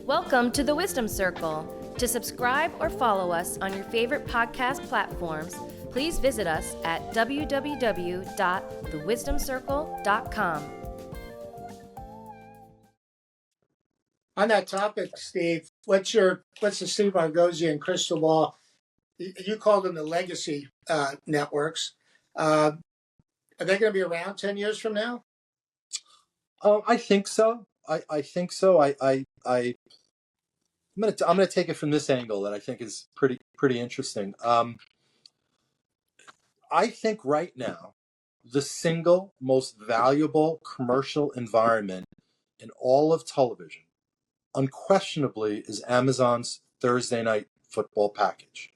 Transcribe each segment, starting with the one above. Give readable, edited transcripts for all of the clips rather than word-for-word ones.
Welcome to the Wisdom Circle. To subscribe or follow us on your favorite podcast platforms, please visit us at www.thewisdomcircle.com. On that topic, Steve, what's the Steve Margosian crystal ball? You called them the legacy networks. Are they going to be around 10 years from now? I think so. I think so. I'm gonna take it from this angle that I think is pretty interesting. I think right now the single most valuable commercial environment in all of television, unquestionably, is Amazon's Thursday night football package.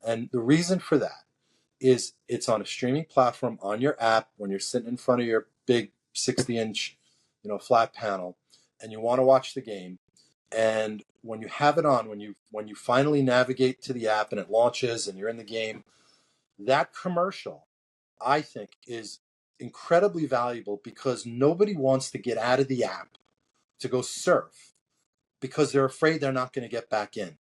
And the reason for that is it's on a streaming platform on your app when you're sitting in front of your big 60-inch, flat panel, and you want to watch the game. And when you have it on, when you finally navigate to the app and it launches and you're in the game, that commercial, I think, is incredibly valuable because nobody wants to get out of the app to go surf because they're afraid they're not going to get back in.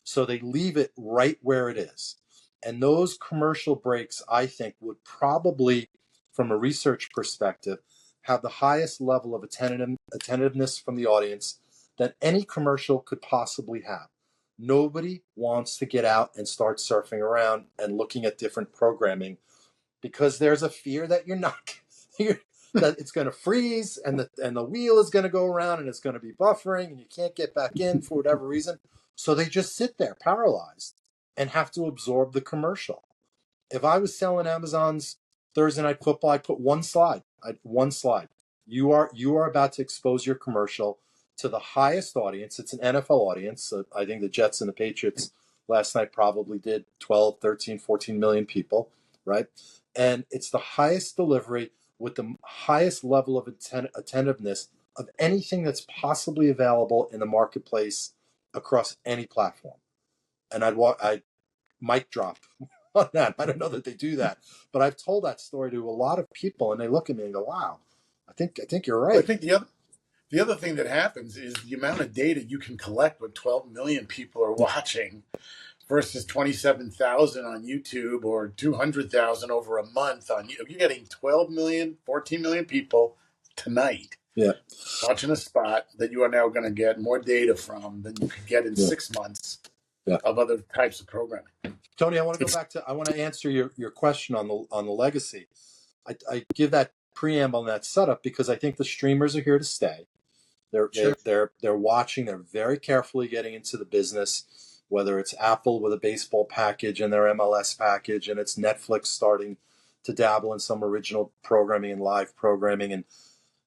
So they leave it right where it is. And those commercial breaks, I think, would probably, from a research perspective, have the highest level of attentiveness from the audience that any commercial could possibly have. Nobody wants to get out and start surfing around and looking at different programming because there's a fear that that it's going to freeze and the wheel is going to go around and it's going to be buffering and you can't get back in for whatever reason. So they just sit there paralyzed and have to absorb the commercial. If I was selling Amazon's Thursday Night Football, I'd put one slide. You are about to expose your commercial to the highest audience. It's an NFL audience. I think the Jets and the Patriots last night probably did 12, 13, 14 million people, right? And it's the highest delivery with the highest level of attentiveness of anything that's possibly available in the marketplace across any platform. And I'd mic drop on that. I don't know that they do that, but I've told that story to a lot of people and they look at me and go, wow, I think you're right. I think the other thing that happens is the amount of data you can collect when 12 million people are watching versus 27,000 on YouTube or 200,000 over a month on YouTube. You're getting 12 million, 14 million people tonight watching a spot that you are now going to get more data from than you could get in 6 months of other types of programming. Tony, I want to answer your question on the legacy. I give that preamble and that setup because I think the streamers are here to stay. They're watching. They're very carefully getting into the business. Whether it's Apple with a baseball package and their MLS package, and it's Netflix starting to dabble in some original programming and live programming, and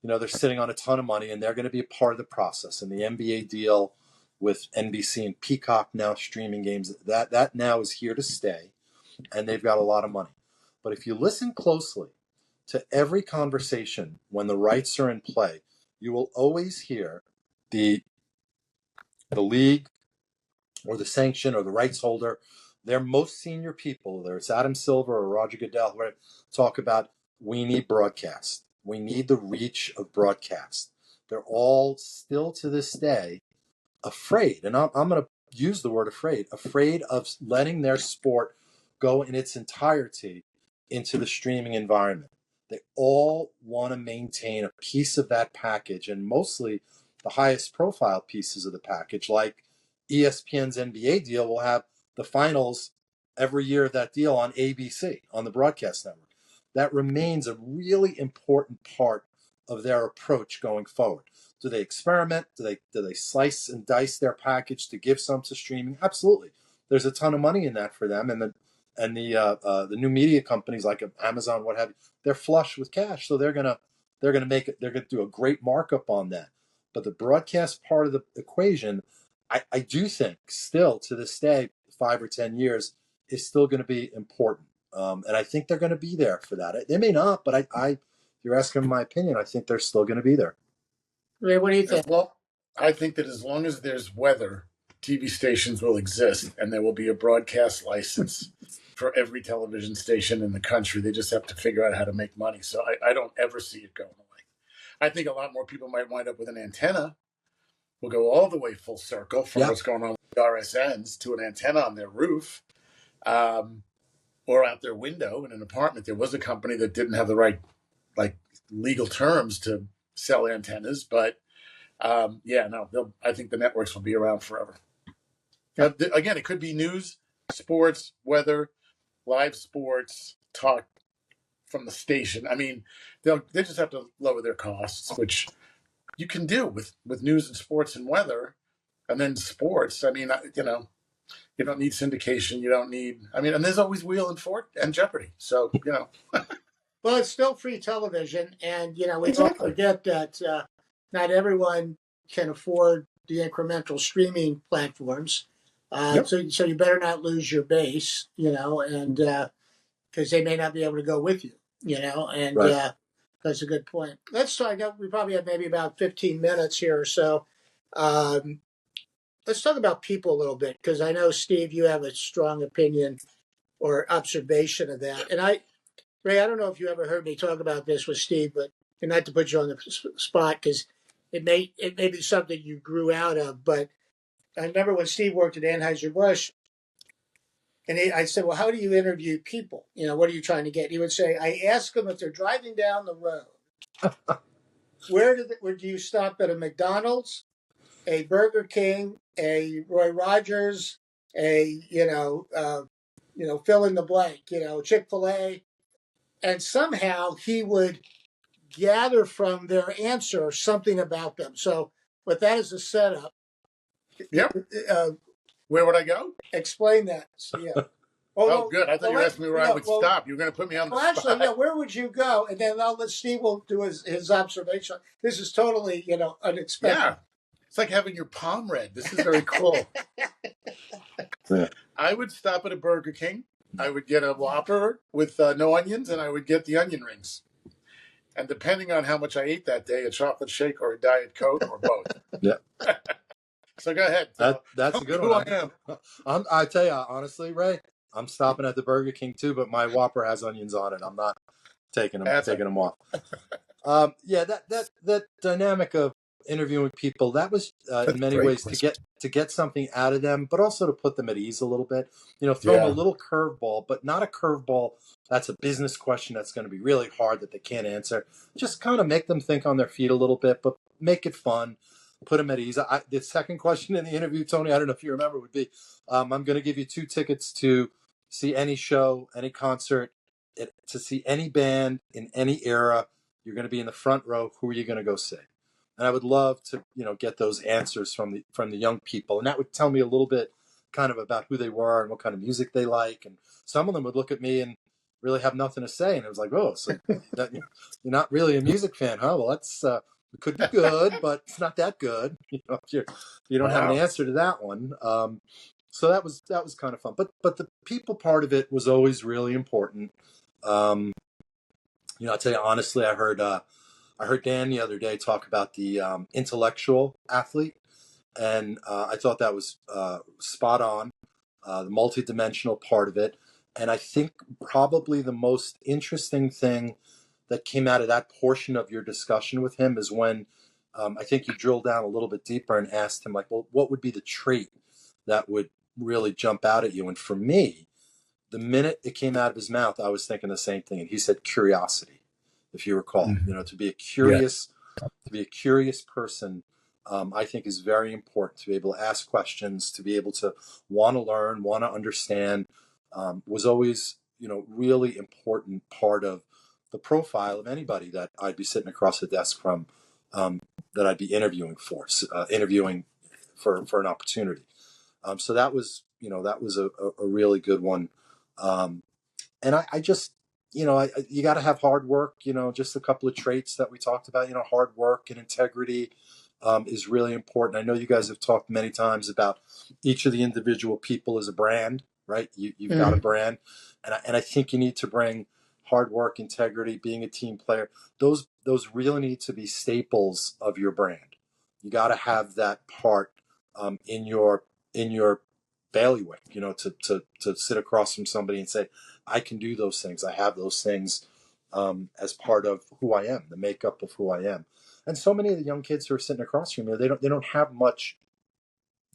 they're sitting on a ton of money, and they're going to be a part of the process. And the NBA deal with NBC and Peacock now streaming games, that now is here to stay, and they've got a lot of money. But if you listen closely to every conversation when the rights are in play, you will always hear the league or the sanction or the rights holder, their most senior people, whether it's Adam Silver or Roger Goodell, who talk about we need broadcast. We need the reach of broadcast. They're all still to this day afraid, and I'm going to use the word afraid of letting their sport go in its entirety into the streaming environment. They all want to maintain a piece of that package, and mostly the highest profile pieces of the package, like ESPN's NBA deal will have the finals every year of that deal on ABC, on the broadcast network. That remains a really important part of their approach going forward. Do they experiment? Do they slice and dice their package to give some to streaming? Absolutely. There's a ton of money in that for them, and the new media companies like Amazon, what have you, they're flush with cash, so they're gonna do a great markup on that. But the broadcast part of the equation, I do think still to this day, 5 or 10 years, is still going to be important. And I think they're going to be there for that. They may not, but if you're asking my opinion, I think they're still going to be there. Ray, what do you think? Well, I think that as long as there's weather, TV stations will exist and there will be a broadcast license for every television station in the country. They just have to figure out how to make money. So I don't ever see it going away. I think a lot more people might wind up with an antenna will go all the way full circle from Yeah. what's going on with the RSNs to an antenna on their roof, or out their window in an apartment. There was a company that didn't have the right legal terms to sell antennas, but I think the networks will be around forever. Again, it could be news, sports, weather, live sports, talk from the station. I mean, they just have to lower their costs, which you can do with news and sports and weather, and then sports. I mean, you don't need syndication. You don't need. I mean, and there's always Wheel and Fort and Jeopardy. So Well, it's still free television, and we don't Exactly. forget that not everyone can afford the incremental streaming platforms. Yep. So you better not lose your base, and because they may not be able to go with you, and Right. that's a good point. Let's talk. We probably have maybe about 15 minutes here or so. Let's talk about people a little bit, because I know, Steve, you have a strong opinion or observation of that, and Ray, I don't know if you ever heard me talk about this with Steve, but and not to put you on the spot, because it may be something you grew out of. But I remember when Steve worked at Anheuser-Busch, and I said, "Well, how do you interview people? What are you trying to get?" He would say, "I ask them if they're driving down the road, where do you stop at a McDonald's, a Burger King, a Roy Rogers, a fill in the blank, Chick-fil-A," and somehow he would gather from their answer something about them. So, with that as a setup, Yep. uh, Where would I go? explain that. So, yeah. Oh, good. I thought you were asking me where I would stop. You were going to put me on the spot. Actually, yeah. Where would you go? And then I'll let Steve will do his observation. This is totally, unexpected. Yeah. It's like having your palm read. This is very cool. Yeah. I would stop at a Burger King. I would get a Whopper with no onions, and I would get the onion rings. And depending on how much I ate that day, a chocolate shake or a Diet Coke or both. Yeah. So go ahead. That's a good Who one. I am. I tell you, honestly, Ray, I'm stopping at the Burger King too, but my Whopper has onions on it. I'm not taking them off. That dynamic of interviewing people, that was in many ways to get something out of them, but also to put them at ease a little bit. Throw them a little curveball, but not a curveball that's a business question that's going to be really hard that they can't answer. Just kind of make them think on their feet a little bit, but make it fun. Put them at ease. The second question in the interview, Tony, I don't know if you remember, would be, I'm going to give you 2 tickets to see any show, any concert, to see any band in any era. You're going to be in the front row. Who are you going to go see? And I would love to, get those answers from the young people, and that would tell me a little bit, kind of about who they were and what kind of music they like. And some of them would look at me and really have nothing to say, and it was like, oh, so you're not really a music fan, huh? Well, that's it could be good, but it's not that good. If you don't have an answer to that one. So that was kind of fun. But the people part of it was always really important. I'll tell you honestly, I heard Dan the other day talk about the intellectual athlete, and I thought that was spot on. The multidimensional part of it, and I think probably the most interesting thing that came out of that portion of your discussion with him is when I think you drilled down a little bit deeper and asked him, like, well, what would be the trait that would really jump out at you? And for me, the minute it came out of his mouth, I was thinking the same thing. And he said curiosity, if you recall. Mm-hmm. To be a curious person, I think is very important. To be able to ask questions, to be able to want to learn, want to understand, was always, really important part of the profile of anybody that I'd be sitting across the desk from, that I'd be interviewing for an opportunity. So that was, a really good one. And I just, you got to have hard work, just a couple of traits that we talked about, hard work and integrity is really important. I know you guys have talked many times about each of the individual people as a brand, right? You've got a brand, and I think you need to bring hard work, integrity, being a team player. Those really need to be staples of your brand. You got to have that part in your bailiwick, to sit across from somebody and say, I can do those things. I have those things as part of who I am, the makeup of who I am. And so many of the young kids who are sitting across from you, they don't have much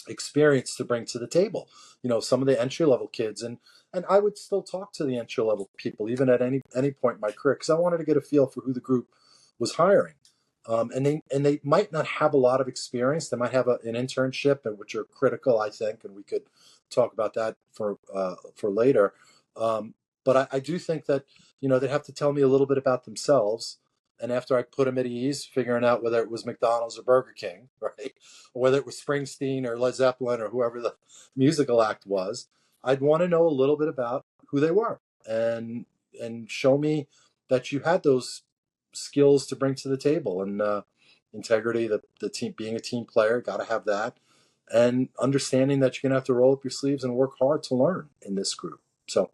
experience to bring to the table. Some of the entry level kids, and I would still talk to the entry level people even at any point in my career, because I wanted to get a feel for who the group was hiring. And they might not have a lot of experience. They might have an internship, which are critical, I think, and we could talk about that for later. But I do think that they have to tell me a little bit about themselves. And after I put them at ease, figuring out whether it was McDonald's or Burger King, right, or whether it was Springsteen or Led Zeppelin or whoever the musical act was, I'd want to know a little bit about who they were and show me that you had those skills to bring to the table, and integrity, the team, being a team player, got to have that, and understanding that you're gonna have to roll up your sleeves and work hard to learn in this group. So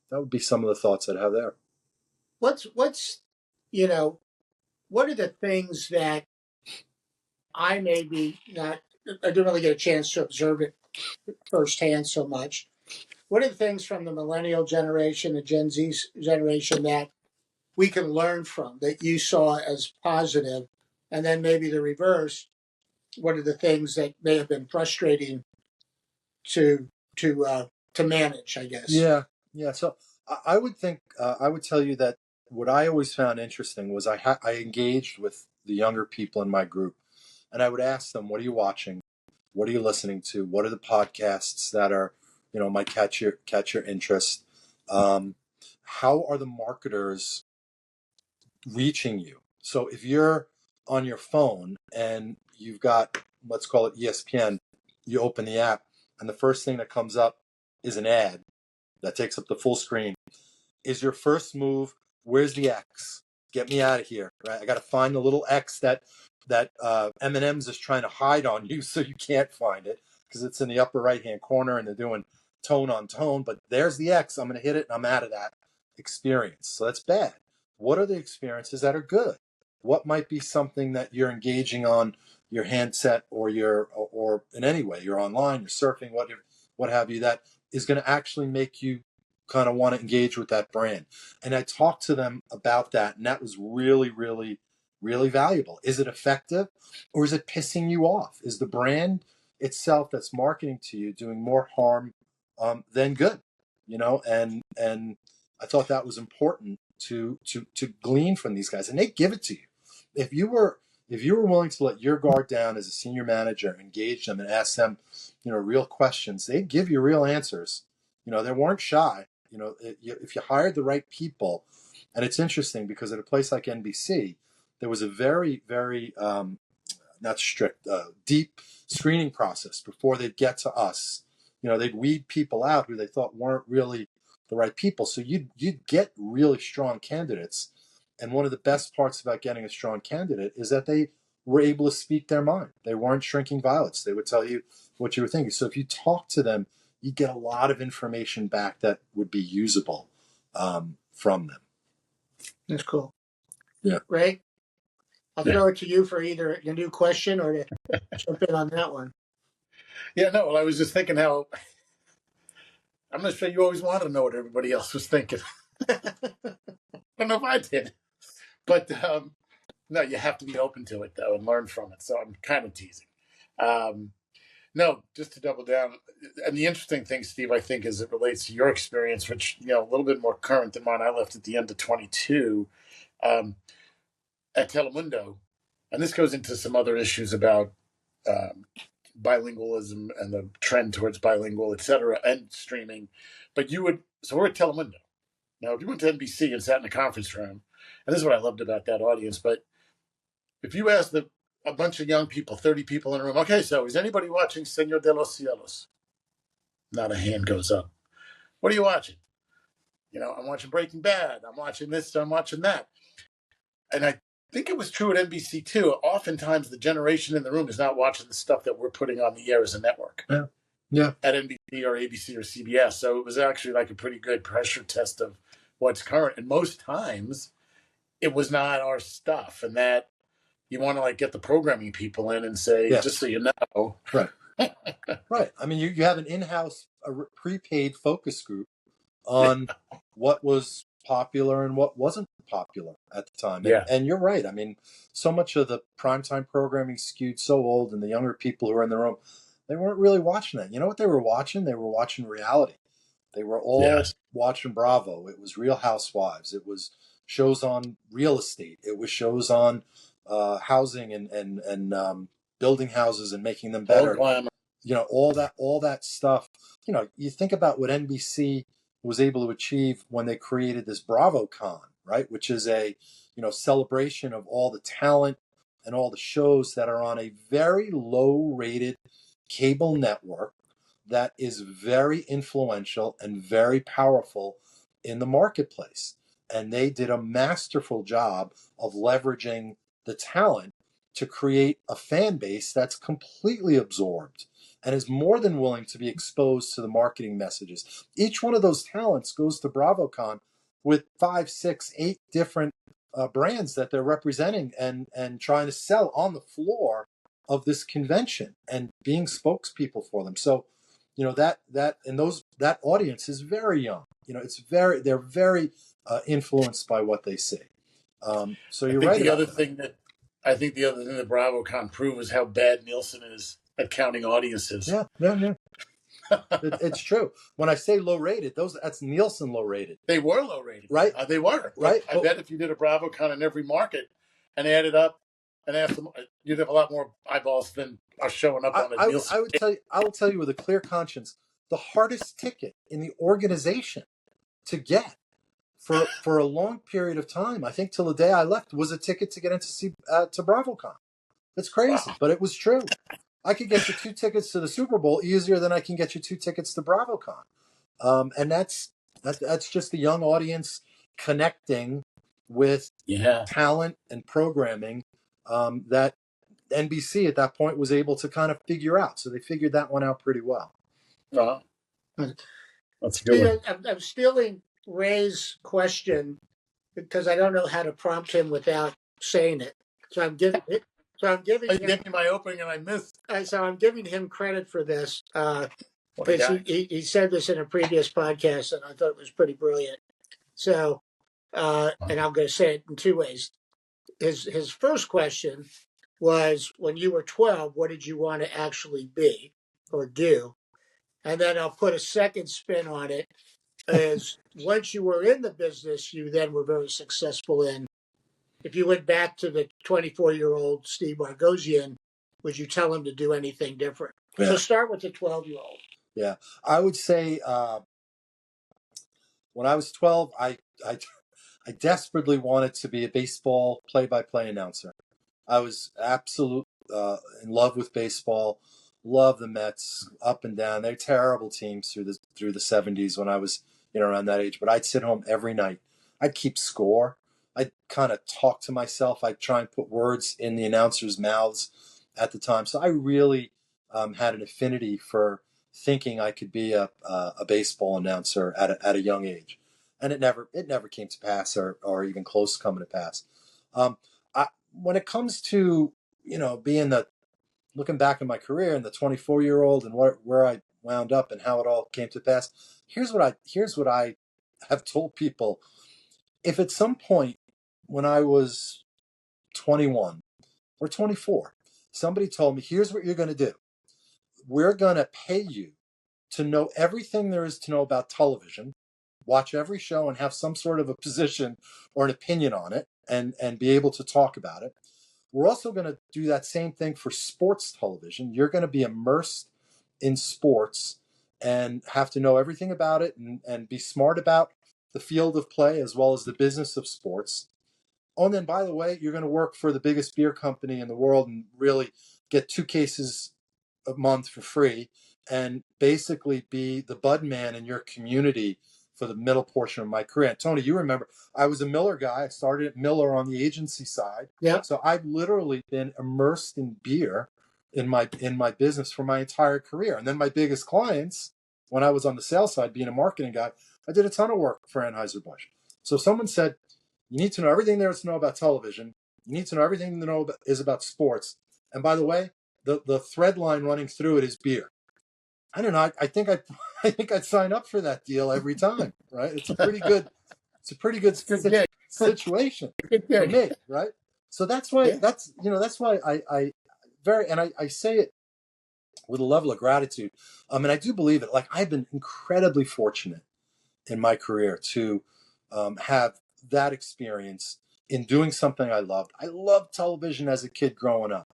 that would be some of the thoughts I'd have there. What's what are the things that I maybe not, I didn't really get a chance to observe it firsthand so much. What are the things from the millennial generation, the Gen Z generation, that we can learn from that you saw as positive? And then maybe the reverse, what are the things that may have been frustrating to manage, I guess? Yeah. So I would think, I would tell you that what I always found interesting was I engaged with the younger people in my group, and I would ask them, what are you watching? What are you listening to? What are the podcasts that are, might catch your interest? How are the marketers reaching you? So if you're on your phone and you've got, let's call it ESPN, you open the app and the first thing that comes up is an ad that takes up the full screen. Is your first move, where's the X? Get me out of here, right? I got to find the little X that M&M's is trying to hide on you so you can't find it because it's in the upper right-hand corner and they're doing tone on tone, but there's the X. I'm going to hit it and I'm out of that experience. So that's bad. What are the experiences that are good? What might be something that you're engaging on your handset or in any way, you're online, you're surfing, what have you, that is going to actually make you kind of want to engage with that brand? And I talked to them about that, and that was really, really, really valuable. Is it effective, or is it pissing you off? Is the brand itself that's marketing to you doing more harm than good? And I thought that was important to glean from these guys, and they give it to you. If you were willing to let your guard down as a senior manager, engage them and ask them, real questions, they'd give you real answers. They weren't shy. If you hired the right people, and it's interesting because at a place like NBC, there was a very, very not strict, deep screening process before they'd get to us. They'd weed people out who they thought weren't really the right people. So you'd get really strong candidates. And one of the best parts about getting a strong candidate is that they were able to speak their mind. They weren't shrinking violets. They would tell you what you were thinking. So if you talk to them, you get a lot of information back that would be usable from them. That's cool. Yeah. Ray, I'll throw it to you for either a new question or to jump in on that one. Yeah, no, well, I was just thinking how, I'm not sure you always wanted to know what everybody else was thinking. I don't know if I did. But no, you have to be open to it, though, and learn from it. So I'm kind of teasing. No, just to double down. And the interesting thing, Steve, I think, as it relates to your experience, which, a little bit more current than mine. I left at the end of 22 at Telemundo. And this goes into some other issues about bilingualism and the trend towards bilingual, et cetera, and streaming. But so we're at Telemundo. Now, if you went to NBC and sat in a conference room, and this is what I loved about that audience, but if you asked a bunch of young people, 30 people in a room, okay, so is anybody watching Señor de los Cielos? Not a hand goes up. What are you watching? I'm watching Breaking Bad. I'm watching this, I'm watching that. And I think it was true at NBC too. Oftentimes the generation in the room is not watching the stuff that we're putting on the air as a network. Yeah. At NBC or ABC or CBS. So it was actually like a pretty good pressure test of what's current. And most times it was not our stuff. And that you want to get the programming people in and say, just so you know. Right. Right. I mean, you have an in-house prepaid focus group on what was popular and what wasn't popular at the time. Yeah. And you're right. I mean, so much of the primetime programming skewed so old, and the younger people who were in the room, they weren't really watching that. You know what they were watching? They were watching reality. They were all watching Bravo. It was Real Housewives. It was shows on real estate. It was shows on housing and building houses and making them better. You know, all that stuff. You know, you think about what NBC was able to achieve when they created this BravoCon, right? Which is a, celebration of all the talent and all the shows that are on a very low rated cable network that is very influential and very powerful in the marketplace. And they did a masterful job of leveraging the talent to create a fan base that's completely absorbed and is more than willing to be exposed to the marketing messages. Each one of those talents goes to BravoCon with 5, 6, 8 different brands that they're representing and trying to sell on the floor of this convention and being spokespeople for them. So, that audience is very young. They're very influenced by what they see. So you're right. I think the other thing that BravoCon proved is how bad Nielsen is at counting audiences. Yeah. It's true. When I say low rated, that's Nielsen low rated. They were low rated, right? They were, right? I bet if you did a BravoCon in every market and added up and asked them, you'd have a lot more eyeballs than are showing up on a Nielsen. I will tell you with a clear conscience, the hardest ticket in the organization to get for a long period of time, I think till the day I left, was a ticket to get into to BravoCon. It's crazy, but it was true. I could get you 2 tickets to the Super Bowl easier than I can get you 2 tickets to BravoCon. And that's just the young audience connecting with talent and programming that NBC at that point was able to kind of figure out. So they figured that one out pretty well. That's a good one. I'm stealing Ray's question because I don't know how to prompt him without saying it. So I'm giving him. Gave me my opening and I missed. So I'm giving him credit for this because he said this in a previous podcast, and I thought it was pretty brilliant. So, and I'm going to say it in 2 ways. His first question was, when you were 12, what did you want to actually be or do? And then I'll put a second spin on it. Is once you were in the business, you then were very successful in. If you went back to the 24-year-old Steve Margosian, would you tell him to do anything different? Yeah. So start with the 12-year-old. Yeah, I would say when I was 12, I desperately wanted to be a baseball play-by-play announcer. I was absolutely in love with baseball. Love the Mets up and down. They're terrible teams through the 70s when I was around that age. But I'd sit home every night. I'd keep score. I'd kind of talk to myself. I'd try and put words in the announcers' mouths at the time. So I really had an affinity for thinking I could be a baseball announcer at a young age, and it never came to pass or even close to coming to pass. When it comes to looking back in my career and the 24-year-old and where I wound up and how it all came to pass, here's what I have told people. If at some point when I was 21 or 24, somebody told me, here's what you're going to do. We're going to pay you to know everything there is to know about television, watch every show and have some sort of a position or an opinion on it and be able to talk about it. We're also going to do that same thing for sports television. You're going to be immersed in sports and have to know everything about it and be smart about the field of play as well as the business of sports. Oh, and then, by the way, you're going to work for the biggest beer company in the world and really get 2 cases a month for free and basically be the bud man in your community for the middle portion of my career. And Tony, you remember, I was a Miller guy. I started at Miller on the agency side. Yeah. So I've literally been immersed in beer in my business for my entire career. And then my biggest clients, when I was on the sales side, being a marketing guy, I did a ton of work for Anheuser-Busch. So someone said, you need to know everything there is to know about television. You need to know everything to know is about sports. And by the way, the thread line running through it is beer. I don't know. I think I'd sign up for that deal every time. Right? It's a pretty good. It's situation for me, right? So that's why that's why I say it with a level of gratitude. And I do believe it. Like, I've been incredibly fortunate in my career to have that experience in doing something I loved. I loved television as a kid growing up.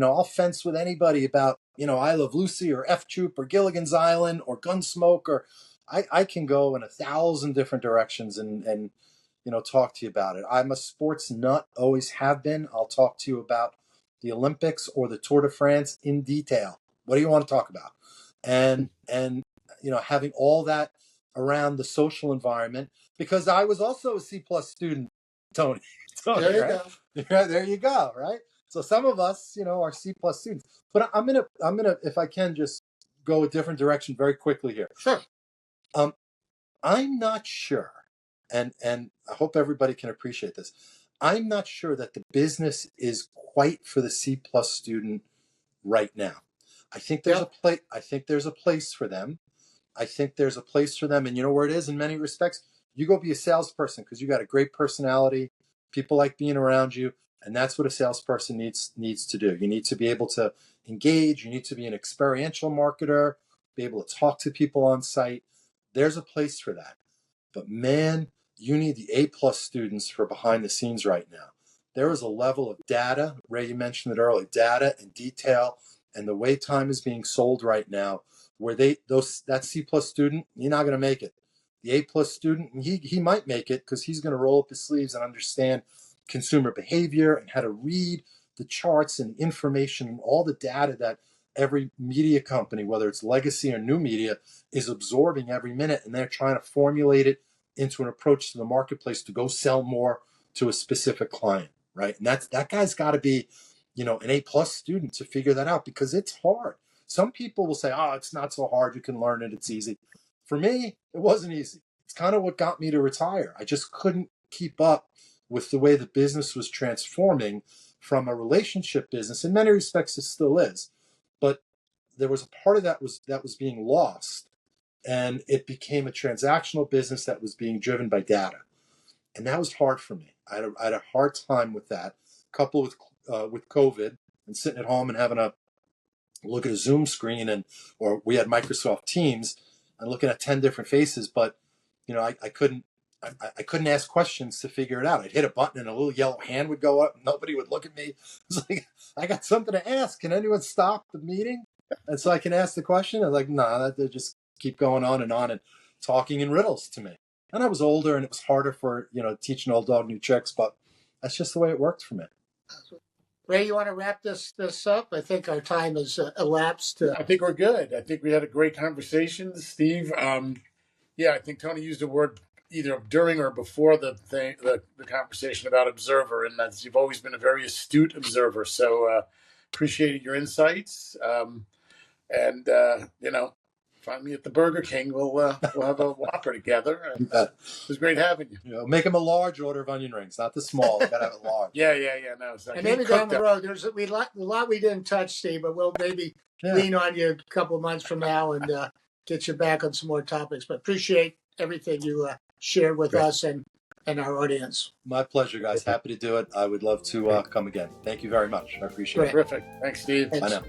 I'll fence with anybody about, I Love Lucy or F Troop or Gilligan's Island or Gunsmoke, or I can go in 1,000 different directions and talk to you about it. I'm a sports nut, always have been. I'll talk to you about the Olympics or the Tour de France in detail. What do you want to talk about? And having all that around the social environment, because I was also a C+ student, Tony. There you right? go. Yeah, there you go, right? So some of us, are C+ students. But I'm gonna, if I can, just go a different direction very quickly here. Sure. I'm not sure, and I hope everybody can appreciate this. I'm not sure that the business is quite for the C+ student right now. I think there's I think there's a place for them. I think there's a place for them, and you know where it is in many respects? You go be a salesperson because you got a great personality. People like being around you, and that's what a salesperson needs to do. You need to be able to engage. You need to be an experiential marketer, be able to talk to people on site. There's a place for that. But man, you need the A+ students for behind the scenes right now. There is a level of data, Ray, you mentioned it earlier, data and detail, and the way time is being sold right now, where that C+ student, you're not going to make it. The A+ student, he might make it because he's going to roll up his sleeves and understand consumer behavior and how to read the charts and information and all the data that every media company, whether it's legacy or new media, is absorbing every minute, and they're trying to formulate it into an approach to the marketplace to go sell more to a specific client, right? And that guy's got to be, an A+ student to figure that out, because it's hard. Some people will say, "Oh, it's not so hard. You can learn it. It's easy." For me, it wasn't easy. It's kind of what got me to retire. I just couldn't keep up with the way the business was transforming from a relationship business. In many respects, it still is, but there was a part of that was being lost, and it became a transactional business that was being driven by data, and that was hard for me. I had a hard time with that, coupled with COVID and sitting at home and having a look at a Zoom screen, or we had Microsoft Teams and looking at 10 different faces, but I couldn't ask questions to figure it out. I'd hit a button and a little yellow hand would go up and nobody would look at me. It's like, I got something to ask. Can anyone stop the meeting? And so I can ask the question. I'm like, nah, they just keep going on and talking in riddles to me. And I was older and it was harder for, teach an old dog new tricks, but that's just the way it worked for me. Ray, you want to wrap this up? I think our time has elapsed. I think we're good. I think we had a great conversation, Steve. I think Tony used a word either during or before the conversation about observer, and that's, you've always been a very astute observer. So appreciated your insights. Find me at the Burger King. We'll have a Whopper together. And, it was great having you. Make them a large order of onion rings, not the small. Got to have it large. Yeah. No, and maybe down the road, there's a lot we didn't touch, Steve, but we'll maybe lean on you a couple of months from now and get you back on some more topics. But appreciate everything you shared with us and our audience. My pleasure, guys. Happy to do it. I would love to come again. Thank you very much. I appreciate it. Terrific. Thanks, Steve. Bye now.